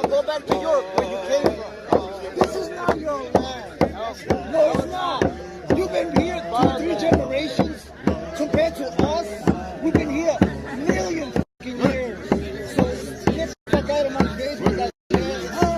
Go back to Europe, where you came from. This is not your land. No, it's not. You've been here 2-3 generations. Compared to us, we've been here millions fucking years. So get the fuck out of my face with that.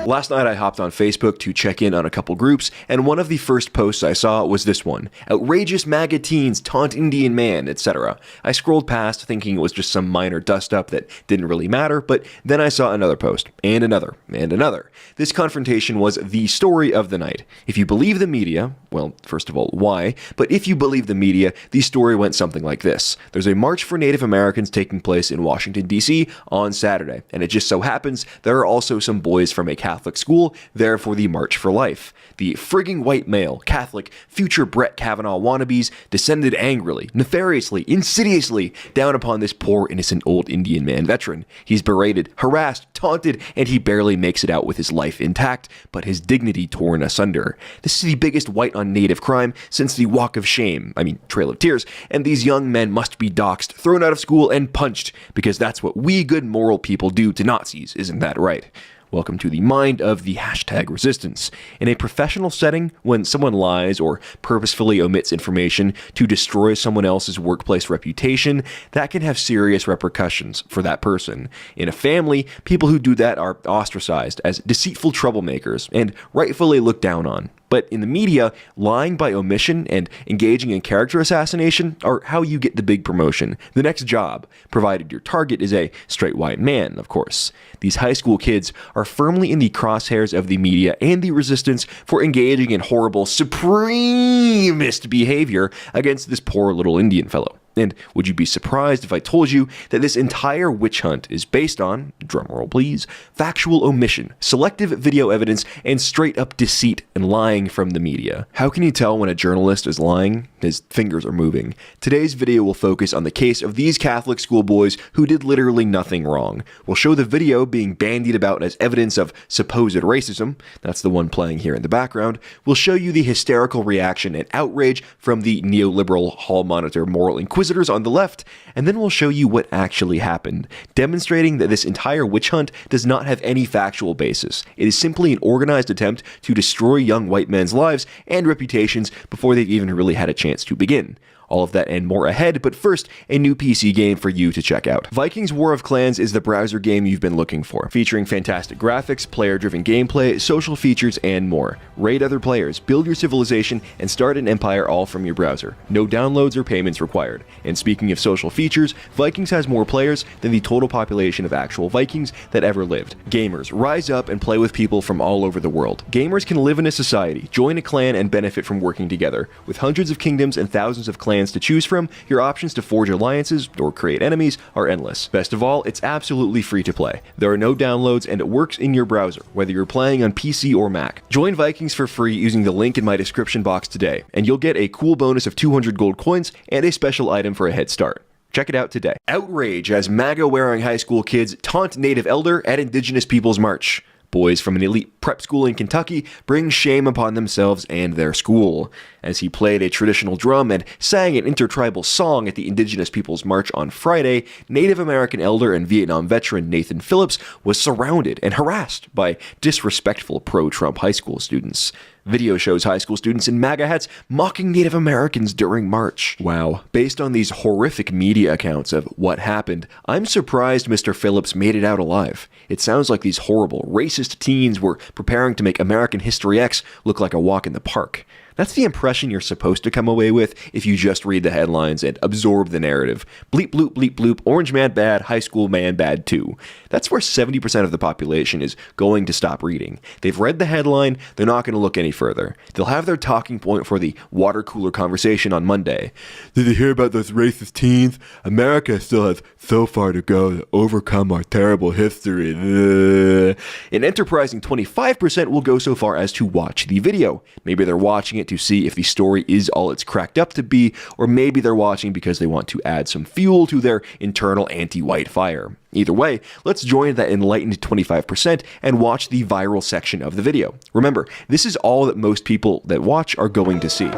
Last night I hopped on Facebook to check in on a couple groups, and one of the first posts I saw was this one: outrageous MAGA teens taunt Indian man, etc. I scrolled past thinking it was just some minor dust-up that didn't really matter, but then I saw another post, and another, and another. This confrontation was the story of the night. If you believe the media, well, first of all, why? But if you believe the media, the story went something like this. There's a march for Native Americans taking place in Washington, D.C. on Saturday, and it just so happens there are also some boys from a Catholic school there for the March for Life. The frigging white male, Catholic, future Brett Kavanaugh wannabes descended angrily, nefariously, insidiously down upon this poor innocent old Indian man veteran. He's berated, harassed, taunted, and he barely makes it out with his life intact, but his dignity torn asunder. This is the biggest white on native crime since the Walk of Shame, Trail of Tears, and these young men must be doxxed, thrown out of school, and punched, because that's what we good moral people do to Nazis, isn't that right? Welcome to the mind of the #resistance. In a professional setting, when someone lies or purposefully omits information to destroy someone else's workplace reputation, that can have serious repercussions for that person. In a family, people who do that are ostracized as deceitful troublemakers and rightfully looked down on. But in the media, lying by omission and engaging in character assassination are how you get the big promotion, the next job, provided your target is a straight white man, of course. These high school kids are firmly in the crosshairs of the media and the resistance for engaging in horrible, supremacist behavior against this poor little Indian fellow. And would you be surprised if I told you that this entire witch hunt is based on, drumroll please, factual omission, selective video evidence, and straight-up deceit and lying from the media? How can you tell when a journalist is lying? His fingers are moving. Today's video will focus on the case of these Catholic schoolboys who did literally nothing wrong. We'll show the video being bandied about as evidence of supposed racism. That's the one playing here in the background. We'll show you the hysterical reaction and outrage from the neoliberal hall monitor moral inquisitors on the left, and then we'll show you what actually happened, demonstrating that this entire witch hunt does not have any factual basis. It is simply an organized attempt to destroy young white men's lives and reputations before they've even really had a chance to begin. All of that and more ahead, but first, a new PC game for you to check out. Vikings War of Clans is the browser game you've been looking for, featuring fantastic graphics, player-driven gameplay, social features, and more. Raid other players, build your civilization, and start an empire all from your browser. No downloads or payments required. And speaking of social features, Vikings has more players than the total population of actual Vikings that ever lived. Gamers, rise up and play with people from all over the world. Gamers can live in a society, join a clan, and benefit from working together. With hundreds of kingdoms and thousands of clans to choose from, your options to forge alliances or create enemies are endless. Best of all, it's absolutely free to play. There are no downloads and it works in your browser, whether you're playing on PC or Mac. Join Vikings for free using the link in my description box today, and you'll get a cool bonus of 200 gold coins and a special item for a head start. Check it out today. Outrage as MAGA-wearing high school kids taunt native elder at Indigenous Peoples March. Boys from an elite prep school in Kentucky bring shame upon themselves and their school. As he played a traditional drum and sang an intertribal song at the Indigenous Peoples March on Friday, Native American elder and Vietnam veteran Nathan Phillips was surrounded and harassed by disrespectful pro-Trump high school students. Video shows high school students in MAGA hats mocking Native Americans during March. Wow. Based on these horrific media accounts of what happened, I'm surprised Mr. Phillips made it out alive. It sounds like these horrible, racist teens were preparing to make American History X look like a walk in the park. That's the impression you're supposed to come away with if you just read the headlines and absorb the narrative. Bleep bloop bleep bloop, orange man bad, high school man bad too. That's where 70% of the population is going to stop reading. They've read the headline, they're not going to look any further. They'll have their talking point for the water cooler conversation on Monday. Did you hear about those racist teens? America still has so far to go to overcome our terrible history. An enterprising 25% will go so far as to watch the video. Maybe they're watching it to see if the story is all it's cracked up to be, or maybe they're watching because they want to add some fuel to their internal anti-white fire. Either way, let's join that enlightened 25% and watch the viral section of the video. Remember, this is all that most people that watch are going to see.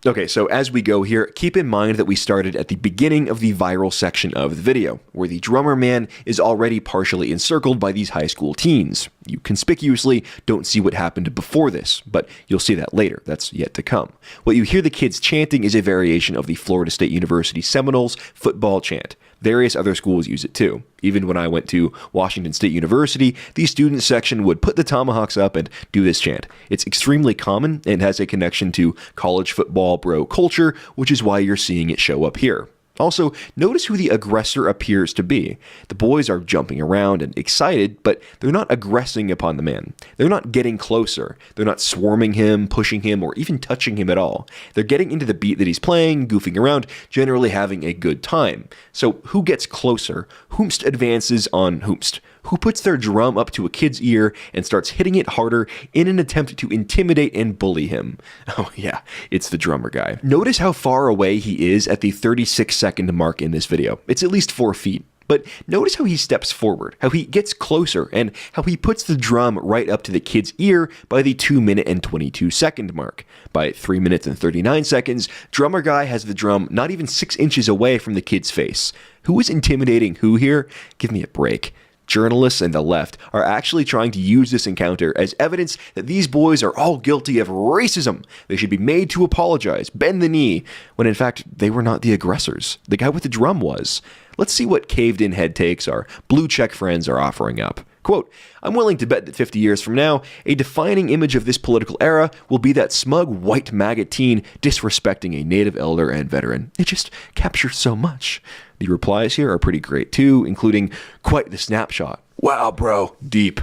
Okay, so as we go here, keep in mind that we started at the beginning of the viral section of the video, where the drummer man is already partially encircled by these high school teens. You conspicuously don't see what happened before this, but you'll see that later. That's yet to come. What you hear the kids chanting is a variation of the Florida State University Seminoles football chant. Various other schools use it too. Even when I went to Washington State University, the student section would put the tomahawks up and do this chant. It's extremely common and has a connection to college football bro culture, which is why you're seeing it show up here. Also, notice who the aggressor appears to be. The boys are jumping around and excited, but they're not aggressing upon the man. They're not getting closer. They're not swarming him, pushing him, or even touching him at all. They're getting into the beat that he's playing, goofing around, generally having a good time. So who gets closer? Whomst advances on whomst? Who puts their drum up to a kid's ear and starts hitting it harder in an attempt to intimidate and bully him? Oh yeah, it's the drummer guy. Notice how far away he is at the 36-second mark in this video. It's at least 4 feet. But notice how he steps forward, how he gets closer, and how he puts the drum right up to the kid's ear by the 2-minute and 22-second mark. By 3 minutes and 39 seconds, drummer guy has the drum not even 6 inches away from the kid's face. Who is intimidating who here? Give me a break. Journalists and the left are actually trying to use this encounter as evidence that these boys are all guilty of racism. They should be made to apologize, bend the knee, when in fact they were not the aggressors. The guy with the drum was. Let's see what caved-in head takes our blue check friends are offering up. Quote, I'm willing to bet that 50 years from now, a defining image of this political era will be that smug white MAGA teen disrespecting a native elder and veteran. It just captures so much. The replies here are pretty great too, including quite the snapshot. Wow, bro, deep.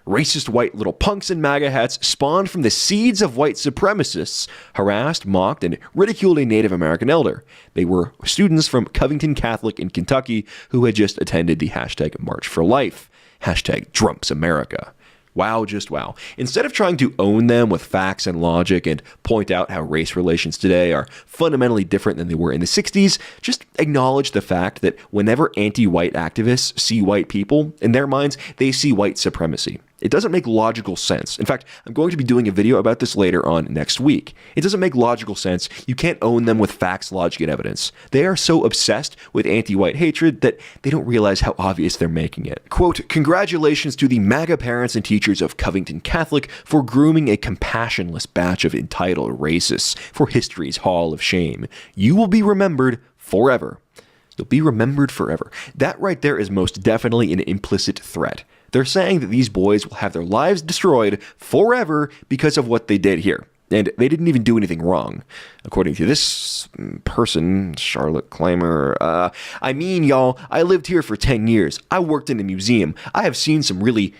Racist white little punks in MAGA hats spawned from the seeds of white supremacists, harassed, mocked, and ridiculed a Native American elder. They were students from Covington Catholic in Kentucky who had just attended the hashtag March for Life. Hashtag Drumps America. Wow, just wow. Instead of trying to own them with facts and logic and point out how race relations today are fundamentally different than they were in the 60s, just acknowledge the fact that whenever anti-white activists see white people, in their minds, they see white supremacy. It doesn't make logical sense. In fact, I'm going to be doing a video about this later on next week. It doesn't make logical sense. You can't own them with facts, logic, and evidence. They are so obsessed with anti-white hatred that they don't realize how obvious they're making it. Quote, congratulations to the MAGA parents and teachers of Covington Catholic for grooming a compassionless batch of entitled racists for history's hall of shame. You will be remembered forever. You'll be remembered forever. That right there is most definitely an implicit threat. They're saying that these boys will have their lives destroyed forever because of what they did here. And they didn't even do anything wrong. According to this person, Charlotte Clymer, I mean, y'all, I lived here for 10 years. I worked in a museum. I have seen some really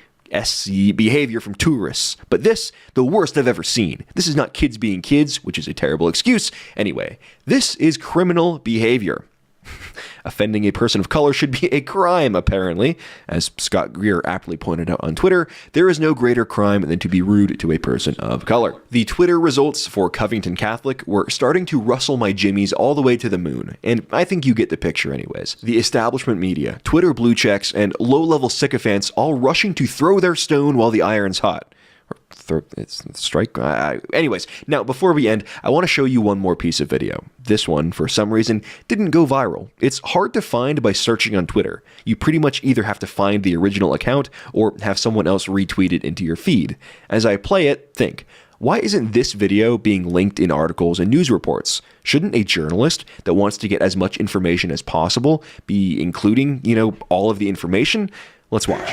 SC behavior from tourists. But this, the worst I've ever seen. This is not kids being kids, which is a terrible excuse. Anyway, this is criminal behavior. Offending a person of color should be a crime, apparently. As Scott Greer aptly pointed out on Twitter, there is no greater crime than to be rude to a person of color. The Twitter results for Covington Catholic were starting to rustle my jimmies all the way to the moon, and I think you get the picture anyways. The establishment media, Twitter blue checks, and low-level sycophants all rushing to throw their stone while the iron's hot. It's strike. Anyways, now before we end, I want to show you one more piece of video. This one, for some reason, didn't go viral. It's hard to find by searching on Twitter. You pretty much either have to find the original account or have someone else retweet it into your feed. As I play it, think, why isn't this video being linked in articles and news reports? Shouldn't a journalist that wants to get as much information as possible be including, all of the information? Let's watch.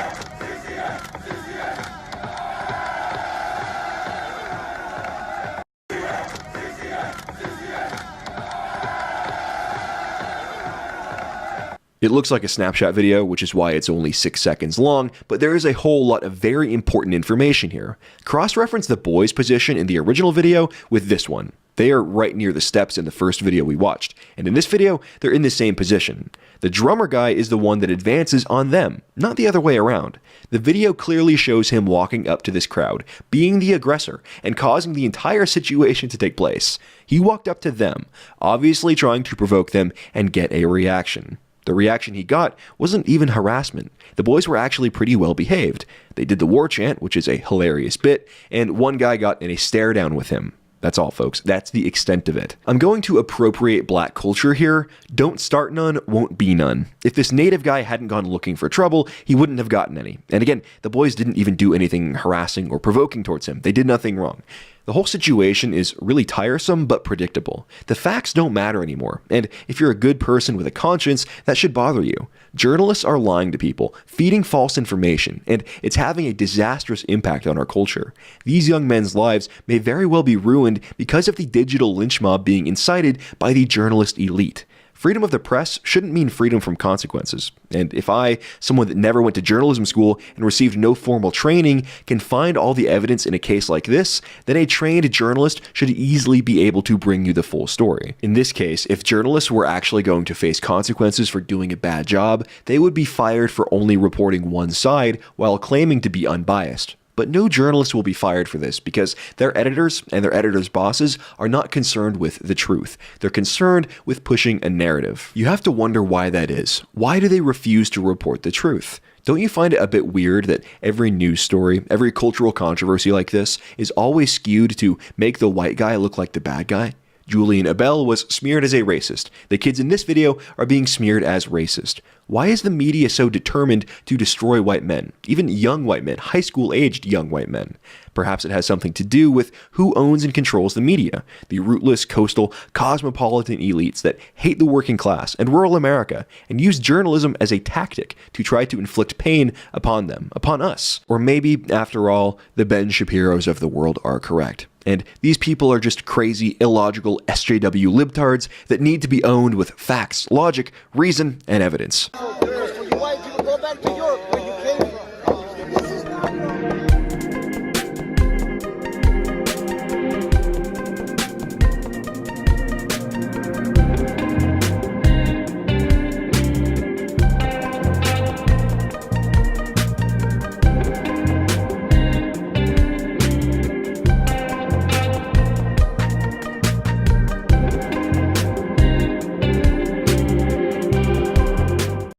It looks like a snapshot video, which is why it's only 6 seconds long, but there is a whole lot of very important information here. Cross-reference the boys' position in the original video with this one. They are right near the steps in the first video we watched, and in this video, they're in the same position. The drummer guy is the one that advances on them, not the other way around. The video clearly shows him walking up to this crowd, being the aggressor, and causing the entire situation to take place. He walked up to them, obviously trying to provoke them and get a reaction. The reaction he got wasn't even harassment. The boys were actually pretty well behaved. They did the war chant, which is a hilarious bit, and one guy got in a stare down with him. That's all, folks. That's the extent of it. I'm going to appropriate black culture here. Don't start none, won't be none. If this native guy hadn't gone looking for trouble, he wouldn't have gotten any. And again, the boys didn't even do anything harassing or provoking towards him. They did nothing wrong. The whole situation is really tiresome but predictable. The facts don't matter anymore, and if you're a good person with a conscience, that should bother you. Journalists are lying to people, feeding false information, and it's having a disastrous impact on our culture. These young men's lives may very well be ruined because of the digital lynch mob being incited by the journalist elite. Freedom of the press shouldn't mean freedom from consequences. And if I, someone that never went to journalism school and received no formal training, can find all the evidence in a case like this, then a trained journalist should easily be able to bring you the full story. In this case, if journalists were actually going to face consequences for doing a bad job, they would be fired for only reporting one side while claiming to be unbiased. But no journalist will be fired for this because their editors and their editors' bosses are not concerned with the truth. They're concerned with pushing a narrative. You have to wonder why that is. Why do they refuse to report the truth? Don't you find it a bit weird that every news story, every cultural controversy like this is always skewed to make the white guy look like the bad guy? Julian Abel was smeared as a racist. The kids in this video are being smeared as racist. Why is the media so determined to destroy white men? Even young white men, high school-aged young white men. Perhaps it has something to do with who owns and controls the media. The rootless, coastal, cosmopolitan elites that hate the working class and rural America and use journalism as a tactic to try to inflict pain upon them, upon us. Or maybe, after all, the Ben Shapiros of the world are correct. And these people are just crazy, illogical SJW libtards that need to be owned with facts, logic, reason, and evidence.